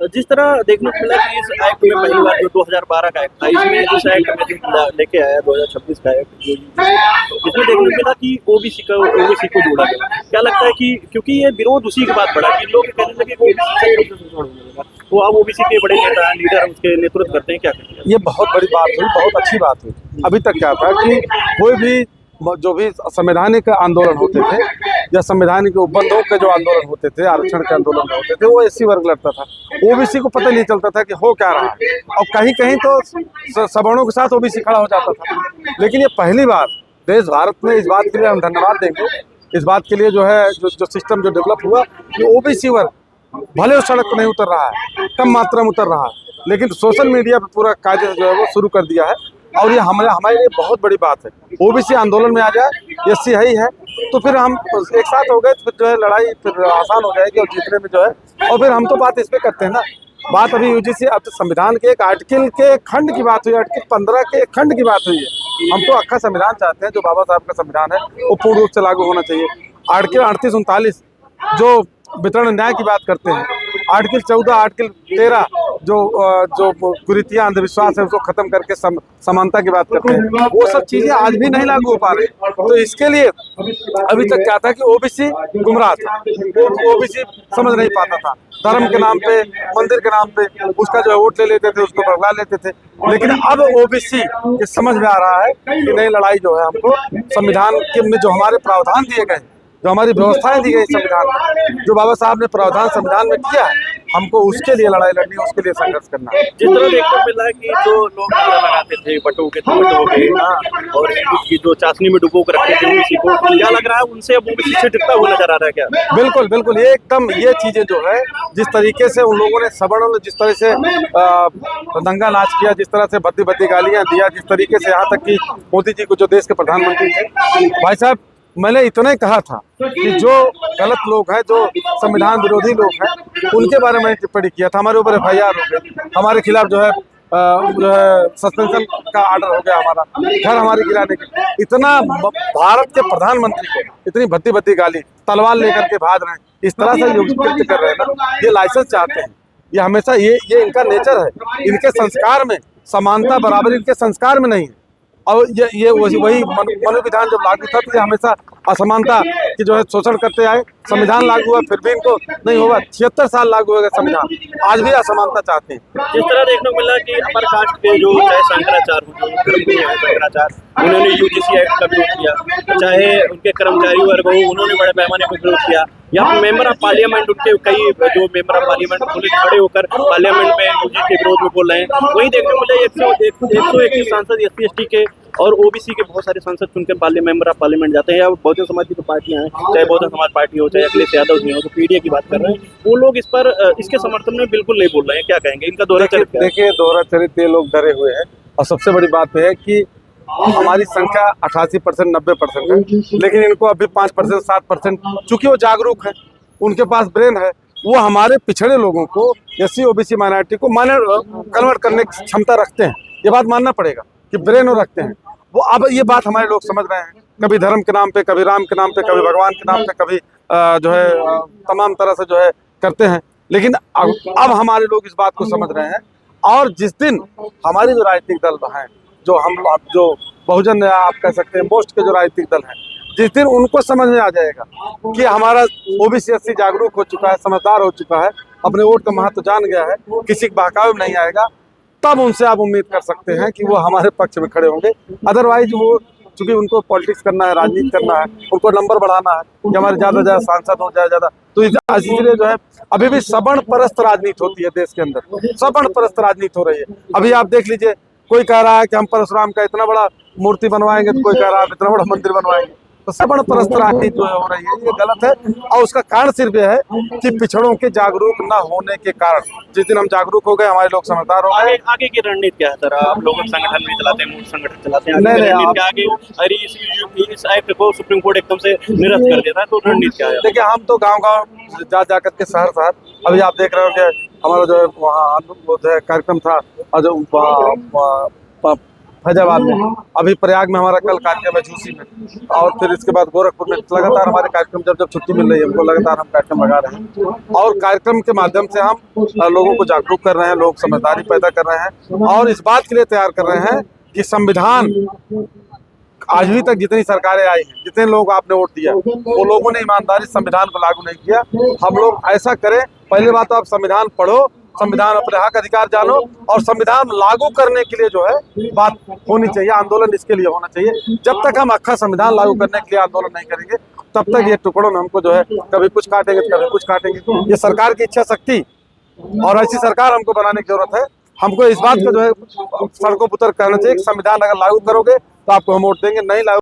जिस तरह देखने को मिला कि इस एक्ट में पहली बार जो 2012 का एक्ट था, इसमें इस एक्ट में जो लेके आया 2026 का एक्ट इसमें देखने को मिला कि ओबीसी को जोड़ा गया। क्या लगता है कि क्योंकि ये विरोध उसी के बाद बढ़ा कि लोग कहने लगे कि वो अब ओबीसी के बड़े नेता हैं, लीडर उसके नेतृत्व करते हैं, क्या कहेंगे? ये बहुत बड़ी बात हुई, बहुत अच्छी बात हुई। अभी तक क्या था कि कोई भी जो भी संवैधानिक आंदोलन होते थे या संवैधानिक उपबंधों के जो आंदोलन होते थे, आरक्षण के आंदोलन होते थे, वो एससी वर्ग लड़ता था। ओबीसी को पता नहीं चलता था कि हो क्या रहा है, और कहीं कहीं तो सवर्णों के साथ ओबीसी खड़ा हो जाता था। लेकिन ये पहली बार देश भारत में, इस बात के लिए हम धन्यवाद देंगे, इस बात के लिए जो है जो सिस्टम जो डेवलप हुआ कि ओबीसी वर्ग भले उस सड़क पर नहीं उतर रहा है, कम मात्रा में उतर रहा है, लेकिन सोशल मीडिया पर पूरा कायदे जो है वो शुरू कर दिया है। और ये हमारे लिए बहुत बड़ी बात है। ओबीसी आंदोलन में आ जाए, एससी है ही है, तो फिर हम एक साथ हो गए तो फिर जो है लड़ाई फिर आसान हो जाएगी और जीतने में जो है। और फिर हम तो बात इस पे करते हैं ना, बात अभी यूजीसी अब तो संविधान के एक आर्टिकल के खंड की बात हुई, आर्टिकल 15 के एक खंड की बात हुई है। हम तो अक्खा संविधान चाहते हैं, जो बाबा साहब का संविधान है वो पूर्ण रूप से लागू होना चाहिए। आर्टिकल 38-39 जो वितरण न्याय की बात करते हैं, आर्टिकल 14, आर्टिकल 13 जो कुरीतियां अंधविश्वास है उसको खत्म करके समानता की बात करते हैं, वो सब चीजें आज भी नहीं लागू हो पा रही। तो इसके लिए अभी तक क्या था कि ओबीसी गुमराह था, ओबीसी समझ नहीं पाता था। धर्म के नाम पे, मंदिर के नाम पे उसका जो है वोट ले लेते थे, उसको बदला लेते थे। लेकिन अब ओबीसी ये समझ में आ रहा है कि नई लड़ाई जो है हमको संविधान के में जो हमारे प्रावधान दिए गए, जो हमारी व्यवस्थाएं दी गई संविधान में, जो बाबा साहब ने प्रावधान संविधान में किया है, हमको उसके लिए लड़ाई लड़नी है, उसके लिए संघर्ष करना है। जिस तरह देखने को मिला है कि जो लोग नारा लगाते थे बटो के और की जो चाशनी में डुबो कर रखते थे ओबीसी को, क्या लग रहा है उनसे अब ओबीसी से टिकता हुआ नजर आ रहा है क्या? बिल्कुल बिल्कुल, ये एकदम ये चीजें जो है जिस तरीके से उन लोगों ने सवर्णों ने जिस तरह से दंगा नाच किया, जिस तरह से भद्दी भद्दी गालियां दिया, जिस तरीके से यहाँ तक कि मोदी जी को जो देश के प्रधानमंत्री थे, भाई साहब मैंने इतना ही कहा था कि जो गलत लोग हैं, जो संविधान विरोधी लोग हैं, उनके बारे में टिप्पणी किया था। हमारे ऊपर FIR हो गई, हमारे खिलाफ जो है सस्पेंशन का ऑर्डर हो गया, हमारा घर हमारी गिराने की। इतना भारत के प्रधानमंत्री को इतनी भद्दी भद्दी गाली, तलवार लेकर के भाग रहे हैं, इस तरह से युक्त कर रहे हैं ना, ये लाइसेंस चाहते हैं। ये हमेशा ये इनका नेचर है, इनके संस्कार में समानता बराबरी इनके संस्कार में नहीं है। और ये वही मनोविधान जब लागू था तो ये हमेशा असमानता की जो है शोषण करते आए। संविधान लागू हुआ फिर भी इनको नहीं होगा, 76 साल लागू हो गए संविधान, आज भी असमानता चाहते हैं। जिस तरह देखने को मिला कि अपर कास्ट के जो चाहे शंकराचार्य उन्होंने यूजीसी एक्ट का विरोध किया, चाहे उनके कर्मचारी वर्ग हो उन्होंने बड़े पैमाने पर विरोध किया, या मेंबर ऑफ पार्लियामेंट उनके कई जो मेंबर ऑफ पार्लियामेंट खड़े होकर पार्लियामेंट में यूजीसी के विरोध में बोल रहे हैं। वहीं देखने को मिला 121 सांसद SC/ST के और ओबीसी के बहुत सारे सांसद चुनकर मेंबर ऑफ पार्लियामेंट जाते हैं, या बहुजन समाज की जो पार्टियां हैं, चाहे बहुजन समाज पार्टी हो चाहे अखिलेश यादव जी हो, तो पीडीए की बात कर रहे हैं, वो लोग इस पर इसके समर्थन में बिल्कुल नहीं बोल रहे हैं। क्या कहेंगे इनका दोहरा चरित्र? देखिए दोहरा चरित्र लोग डरे हुए हैं, और सबसे बड़ी बात है कि हमारी संख्या 88% 90% है, लेकिन इनको अभी 5% 7%, चूंकि वो जागरूक है, उनके पास ब्रेन है, वो हमारे पिछड़े लोगों को SC OBC माइनॉरिटी को कन्वर्ट करने की क्षमता रखते हैं। ये बात मानना पड़ेगा कि ब्रेन वो रखते हैं। वो अब ये बात हमारे लोग समझ रहे हैं, कभी धर्म के नाम पे, कभी राम के नाम पे, कभी भगवान के नाम पे, कभी जो है तमाम तरह से जो है करते हैं। लेकिन अब हमारे लोग इस बात को समझ रहे हैं, और जिस दिन हमारी जो राजनीतिक दल हैं, जो बहुजन आप कह सकते हैं मोस्ट के जो राजनीतिक दल हैं, जिस दिन उनको समझ में आ जाएगा कि हमारा OBC SC जागरूक हो चुका है, समझदार हो चुका है, अपने वोट का महत्व जान गया है, किसी के बहकावे में नहीं आएगा, तब उनसे आप उम्मीद कर सकते हैं कि वो हमारे पक्ष में खड़े होंगे। अदरवाइज वो चूंकि उनको पॉलिटिक्स करना है, राजनीति करना है, उनको नंबर बढ़ाना है कि हमारे ज़्यादा सांसद हो, ज़्यादा, तो इसलिए जो है अभी भी सवर्ण परस्त राजनीति होती है देश के अंदर, सवर्ण परस्त राजनीति हो रही है। अभी आप देख लीजिए, कोई कह रहा है कि हम परशुराम का इतना बड़ा मूर्ति बनवाएंगे, तो कोई कह रहा है इतना बड़ा मंदिर बनवाएंगे। तो सवर्ण परस्त राजनीति जो हो रही है ये गलत है, और उसका कारण सिर्फ यह है कि पिछड़ों के जागरूक न होने के कारण। जिस दिन हम जागरूक हो गए, हमारे लोग समझदार हो गए। आगे की रणनीति क्या है सर? आप लोग संगठन भी चलाते हैं, मूल संगठन चलाते हैं, आगे इस एक्ट को सुप्रीम कोर्ट एकदम से निरस्त कर देता है, तो रणनीति क्या है? देखिए, हम तो गाँव जा करके शहर अभी आप देख रहे हो कि हमारा जो है वहाँ जो है कार्यक्रम था, और जो फैजाबाद में, अभी प्रयाग में हमारा कल कार्यक्रम है झूसी में, और फिर इसके बाद गोरखपुर में। लगातार हमारे कार्यक्रम जब छुट्टी मिल रही है हमको, लगातार हम कार्यक्रम लगा रहे हैं, और कार्यक्रम के माध्यम से हम लोगों को जागरूक कर रहे हैं, लोग समझदारी पैदा कर रहे हैं, और इस बात के लिए तैयार कर रहे हैं कि संविधान आज भी तक जितनी सरकारें आई हैं, जितने लोग आपने वोट दिया, वो लोगों ने ईमानदारी संविधान को लागू नहीं किया। हम लोग ऐसा करें, पहली बात तो आप संविधान पढ़ो, संविधान अपने हक अधिकार जानो, और संविधान लागू करने के लिए जो है बात होनी चाहिए, आंदोलन इसके लिए होना चाहिए। जब तक हम अक्खा संविधान लागू करने के लिए आंदोलन नहीं करेंगे, तब तक ये टुकड़ों में हमको जो है कभी कुछ काटेंगे तो कभी कुछ काटेंगे। ये सरकार की इच्छा शक्ति, और ऐसी सरकार हमको बनाने की जरूरत है। हमको इस बात को जो है सड़कों पर उतर करना चाहिए कि संविधान अगर लागू करोगे तो आपको हम वोट देंगे, नहीं लागू